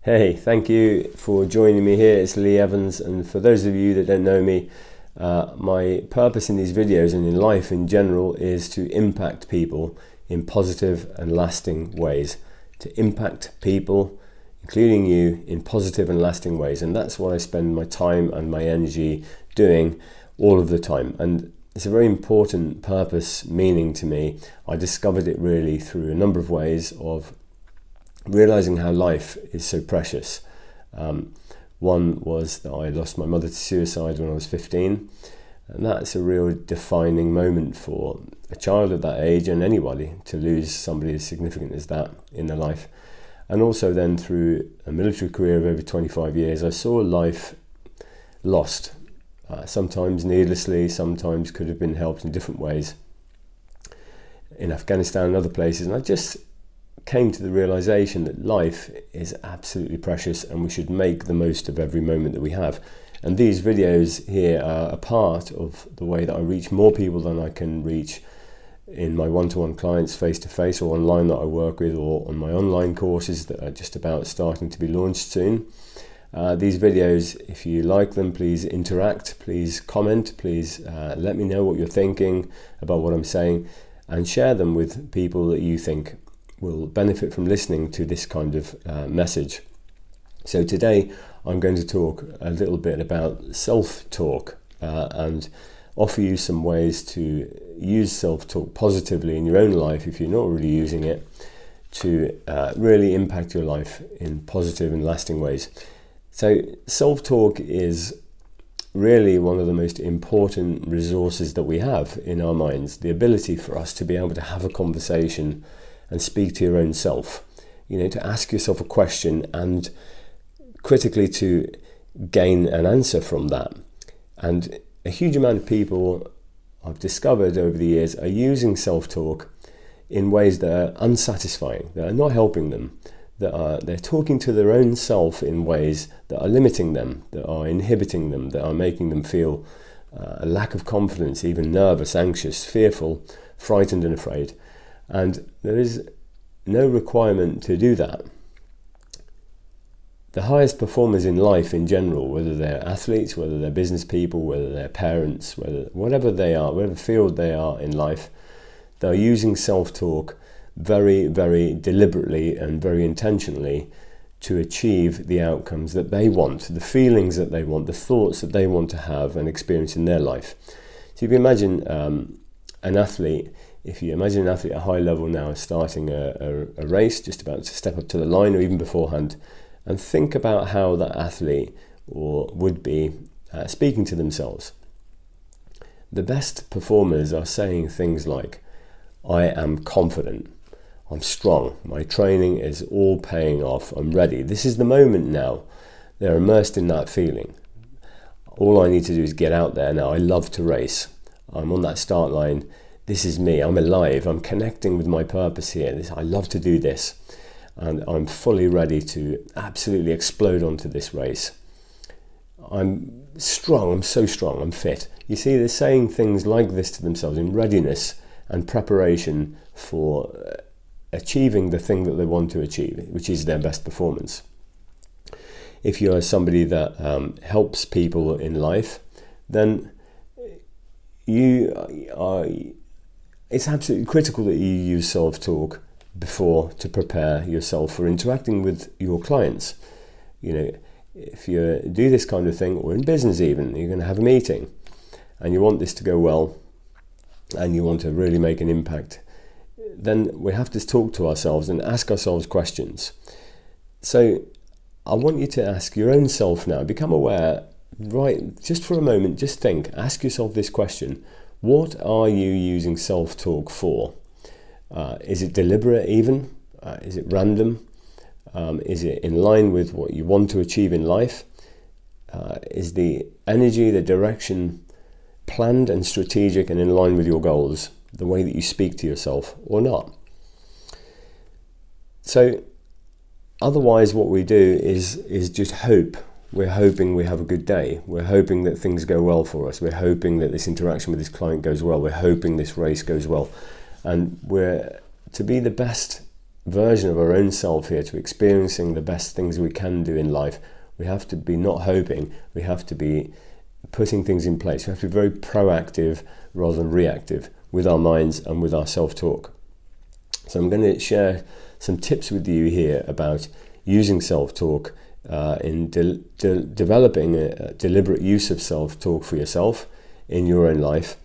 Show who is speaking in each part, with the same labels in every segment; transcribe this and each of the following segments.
Speaker 1: Hey, thank you for joining me here. It's Lee Evans, and for those of you that don't know me, my purpose in these videos and in life in general is to impact people in positive and lasting ways. To impact people, including you, in positive and lasting ways. And that's what I spend my time and my energy doing all of the time. And it's a very important purpose, meaning to me. I discovered it really through a number of ways of realizing how life is so precious. One was that I lost my mother to suicide when I was 15, and that's a real defining moment for a child at that age and anybody to lose somebody as significant as that in their life. And also then through a military career of over 25 years, I saw life lost, sometimes needlessly, sometimes could have been helped in different ways in Afghanistan and other places. And I just came to the realization that life is absolutely precious and we should make the most of every moment that we have. And these videos here are a part of the way that I reach more people than I can reach in my one-to-one clients face-to-face or online that I work with, or on my online courses that are just about starting to be launched soon. These videos, if you like them, please interact, please comment, please let me know what you're thinking about what I'm saying, and share them with people that you think will benefit from listening to this kind of message. So today I'm going to talk a little bit about self-talk and offer you some ways to use self-talk positively in your own life if you're not already using it, to really impact your life in positive and lasting ways. So self-talk is really one of the most important resources that we have in our minds, the ability for us to be able to have a conversation and speak to your own self, to ask yourself a question and critically to gain an answer from that. And a huge amount of people I've discovered over the years are using self-talk in ways that are unsatisfying, that are not helping them, they're talking to their own self in ways that are limiting them, that are inhibiting them, that are making them feel a lack of confidence, even nervous, anxious, fearful, frightened and afraid. And there is no requirement to do that. The highest performers in life in general, whether they're athletes, whether they're business people, whether they're parents, whatever they are, whatever field they are in life, they're using self-talk very, very deliberately and very intentionally to achieve the outcomes that they want, the feelings that they want, the thoughts that they want to have and experience in their life. So if you imagine an athlete, if you imagine an athlete at a high level now starting a race, just about to step up to the line or even beforehand, and think about how that athlete would be speaking to themselves. The best performers are saying things like, I am confident, I'm strong, my training is all paying off, I'm ready, this is the moment now. They're immersed in that feeling. All I need to do is get out there now, I love to race, I'm on that start line. This is me, I'm alive, I'm connecting with my purpose here. I love to do this. And I'm fully ready to absolutely explode onto this race. I'm strong, I'm so strong, I'm fit. You see, they're saying things like this to themselves in readiness and preparation for achieving the thing that they want to achieve, which is their best performance. If you're somebody that helps people in life, then it's absolutely critical that you use self-talk before to prepare yourself for interacting with your clients. If you do this kind of thing, or in business even, you're going to have a meeting and you want this to go well and you want to really make an impact, then we have to talk to ourselves and ask ourselves questions. So I want you to ask your own self now, become aware, right, just for a moment, just think, ask yourself this question. What are you using self-talk for? Is it deliberate even? Is it random? Is it in line with what you want to achieve in life? Is the energy, the direction planned and strategic and in line with your goals, the way that you speak to yourself, or not? So otherwise what we do is just hope. We're hoping we have a good day. We're hoping that things go well for us. We're hoping that this interaction with this client goes well. We're hoping this race goes well. And we're to be the best version of our own self here, to experiencing the best things we can do in life, we have to be not hoping, we have to be putting things in place. We have to be very proactive rather than reactive with our minds and with our self-talk. So I'm going to share some tips with you here about using self-talk in developing a deliberate use of self-talk for yourself in your own life,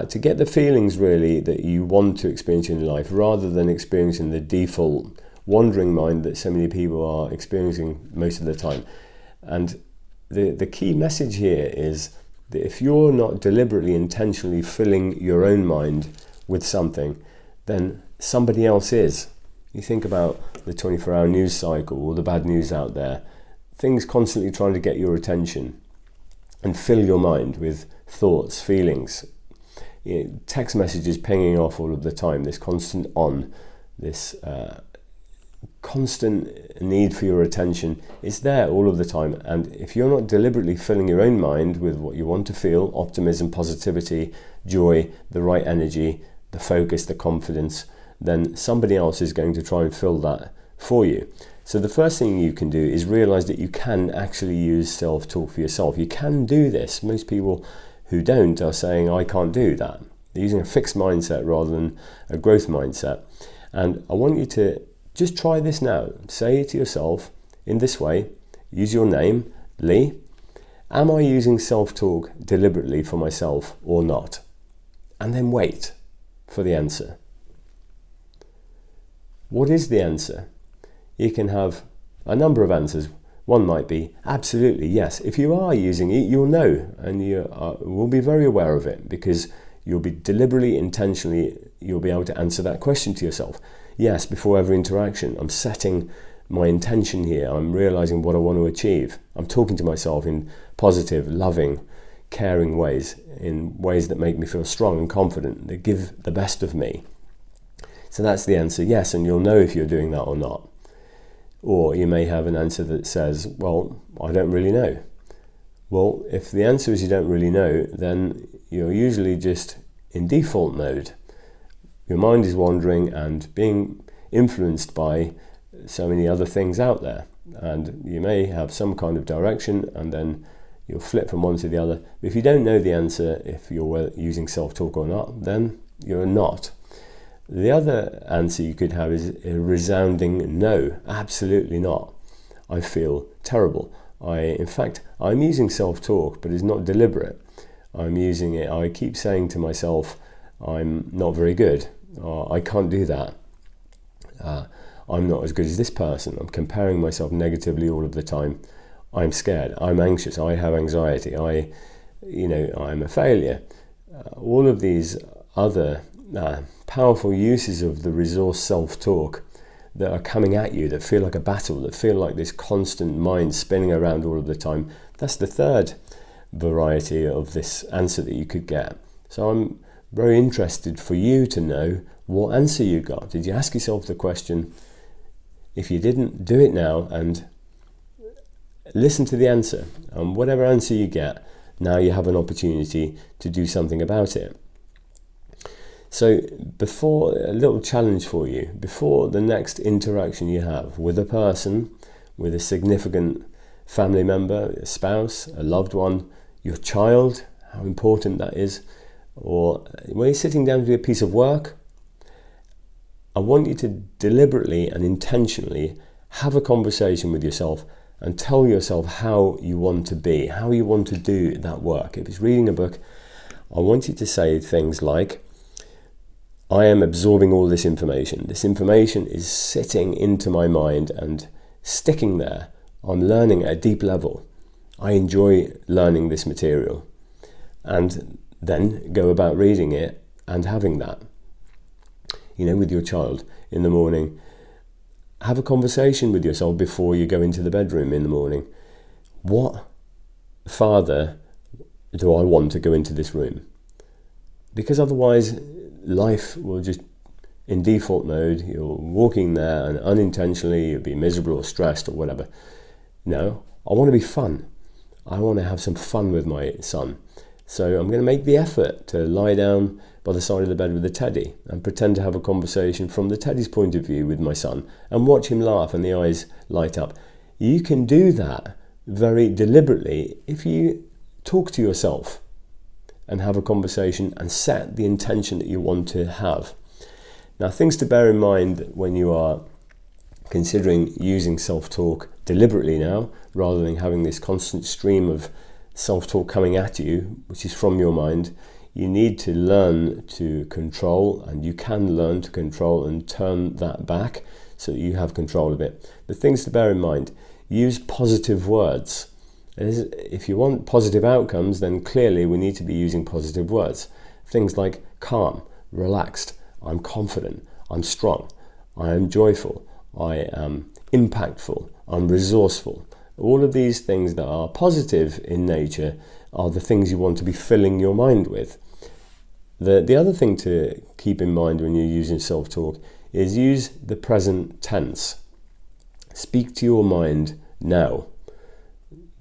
Speaker 1: to get the feelings really that you want to experience in life, rather than experiencing the default wandering mind that so many people are experiencing most of the time. And the key message here is that if you're not deliberately, intentionally filling your own mind with something, then somebody else is. You think about the 24-hour news cycle, all the bad news out there, things constantly trying to get your attention and fill your mind with thoughts, feelings, text messages pinging off all of the time, this constant this constant need for your attention is there all of the time. And if you're not deliberately filling your own mind with what you want to feel, optimism, positivity, joy, the right energy, the focus, the confidence, then somebody else is going to try and fill that for you. So the first thing you can do is realize that you can actually use self-talk for yourself. You can do this. Most people who don't are saying, I can't do that. They're using a fixed mindset rather than a growth mindset. And I want you to just try this now. Say to yourself in this way, use your name, Lee. Am I using self-talk deliberately for myself or not? And then wait for the answer. What is the answer? You can have a number of answers. One might be, absolutely, yes. If you are using it, you'll know, and you will be very aware of it, because you'll be deliberately, intentionally, you'll be able to answer that question to yourself. Yes, before every interaction, I'm setting my intention here. I'm realizing what I want to achieve. I'm talking to myself in positive, loving, caring ways, in ways that make me feel strong and confident, that give the best of me. So that's the answer, yes, and you'll know if you're doing that or not. Or you may have an answer that says, well, I don't really know. Well, if the answer is you don't really know, then you're usually just in default mode. Your mind is wandering and being influenced by so many other things out there. And you may have some kind of direction, and then you'll flip from one to the other. But if you don't know the answer, if you're using self-talk or not, then you're not. The other answer you could have is a resounding no, absolutely not. I feel terrible. In fact, I'm using self-talk, but it's not deliberate. I'm using it, I keep saying to myself, I'm not very good. I can't do that. I'm not as good as this person. I'm comparing myself negatively all of the time. I'm scared. I'm anxious. I have anxiety. I'm a failure. All of these other powerful uses of the resource self-talk that are coming at you, that feel like a battle, that feel like this constant mind spinning around all of the time. That's the third variety of this answer that you could get. So I'm very interested for you to know what answer you got. Did you ask yourself the question? If you didn't, do it now and listen to the answer. And whatever answer you get, now you have an opportunity to do something about it. So before, a little challenge for you, before the next interaction you have with a person, with a significant family member, a spouse, a loved one, your child, how important that is, or when you're sitting down to do a piece of work, I want you to deliberately and intentionally have a conversation with yourself and tell yourself how you want to be, how you want to do that work. If it's reading a book, I want you to say things like, I am absorbing all this information. This information is sitting into my mind and sticking there. I'm learning at a deep level. I enjoy learning this material. And then go about reading it and having that. With your child in the morning. Have a conversation with yourself before you go into the bedroom in the morning. What father do I want to go into this room? Because otherwise, life will just, in default mode, you're walking there and unintentionally you'll be miserable or stressed or whatever. No, I want to be fun. I want to have some fun with my son. So I'm going to make the effort to lie down by the side of the bed with a teddy and pretend to have a conversation from the teddy's point of view with my son and watch him laugh and the eyes light up. You can do that very deliberately if you talk to yourself and have a conversation and set the intention that you want to have. Now, things to bear in mind when you are considering using self-talk deliberately now, rather than having this constant stream of self-talk coming at you, which is from your mind. You need to learn to control, and you can learn to control and turn that back so that you have control of it. The things to bear in mind: use positive words. If you want positive outcomes, then clearly we need to be using positive words. Things like calm, relaxed, I'm confident, I'm strong, I am joyful, I am impactful, I'm resourceful. All of these things that are positive in nature are the things you want to be filling your mind with. The other thing to keep in mind when you're using self-talk is use the present tense. Speak to your mind now.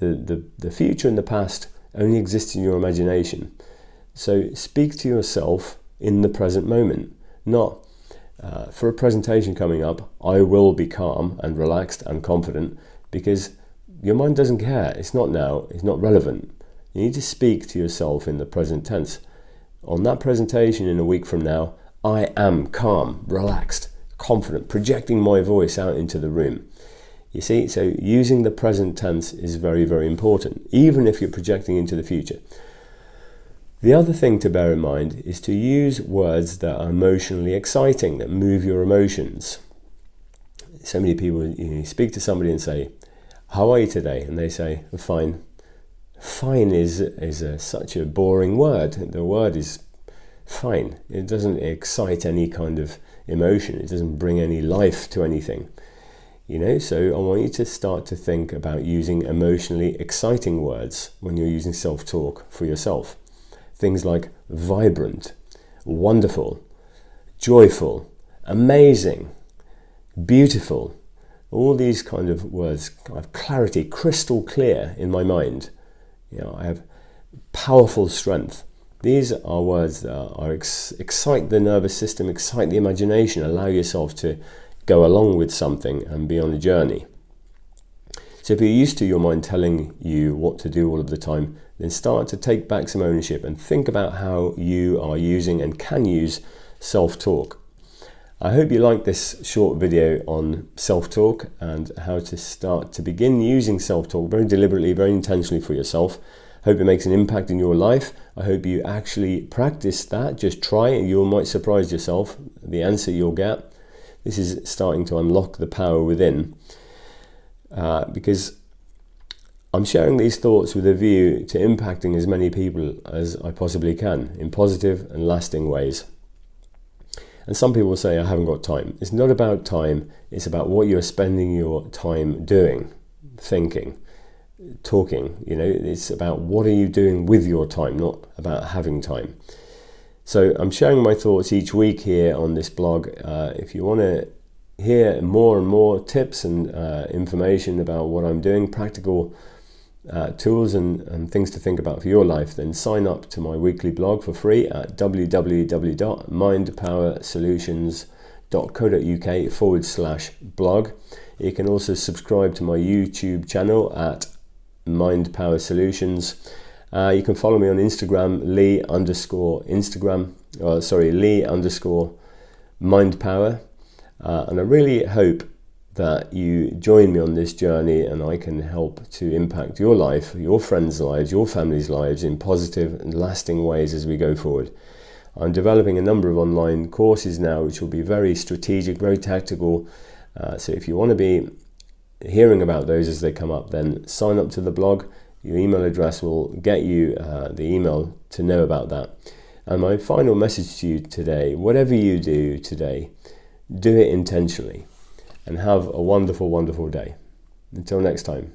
Speaker 1: The future and the past only exist in your imagination. So speak to yourself in the present moment, not for a presentation coming up, I will be calm and relaxed and confident, because your mind doesn't care. It's not now, it's not relevant. You need to speak to yourself in the present tense. On that presentation in a week from now, I am calm, relaxed, confident, projecting my voice out into the room. You see, so using the present tense is very, very important, even if you're projecting into the future. The other thing to bear in mind is to use words that are emotionally exciting, that move your emotions. So many people, you speak to somebody and say, how are you today? And they say, fine. Fine is such a boring word. The word is fine. It doesn't excite any kind of emotion. It doesn't bring any life to anything. So I want you to start to think about using emotionally exciting words when you're using self-talk for yourself. Things like vibrant, wonderful, joyful, amazing, beautiful. All these kind of words, I have clarity, crystal clear in my mind. I have powerful strength. These are words that excite the nervous system, excite the imagination, allow yourself to go along with something and be on a journey. So if you're used to your mind telling you what to do all of the time, then start to take back some ownership and think about how you are using and can use self-talk. I hope you like this short video on self-talk and how to start to begin using self-talk very deliberately, very intentionally for yourself. Hope it makes an impact in your life. I hope you actually practice that. Just try it. You might surprise yourself, the answer you'll get. This is starting to unlock the power within, because I'm sharing these thoughts with a view to impacting as many people as I possibly can in positive and lasting ways. And some people say, I haven't got time. It's not about time. It's about what you're spending your time doing, thinking, talking. It's about what are you doing with your time, not about having time. So I'm sharing my thoughts each week here on this blog. If you want to hear more and more tips and information about what I'm doing, practical tools and things to think about for your life, then sign up to my weekly blog for free at www.mindpowersolutions.co.uk/blog. You can also subscribe to my YouTube channel at Mind Power Solutions. You can follow me on Instagram, Lee_Mindpower. And I really hope that you join me on this journey and I can help to impact your life, your friends' lives, your family's lives in positive and lasting ways as we go forward. I'm developing a number of online courses now which will be very strategic, very tactical. So if you want to be hearing about those as they come up, then sign up to the blog. Your email address will get you the email to know about that. And my final message to you today, whatever you do today, do it intentionally and have a wonderful, wonderful day. Until next time.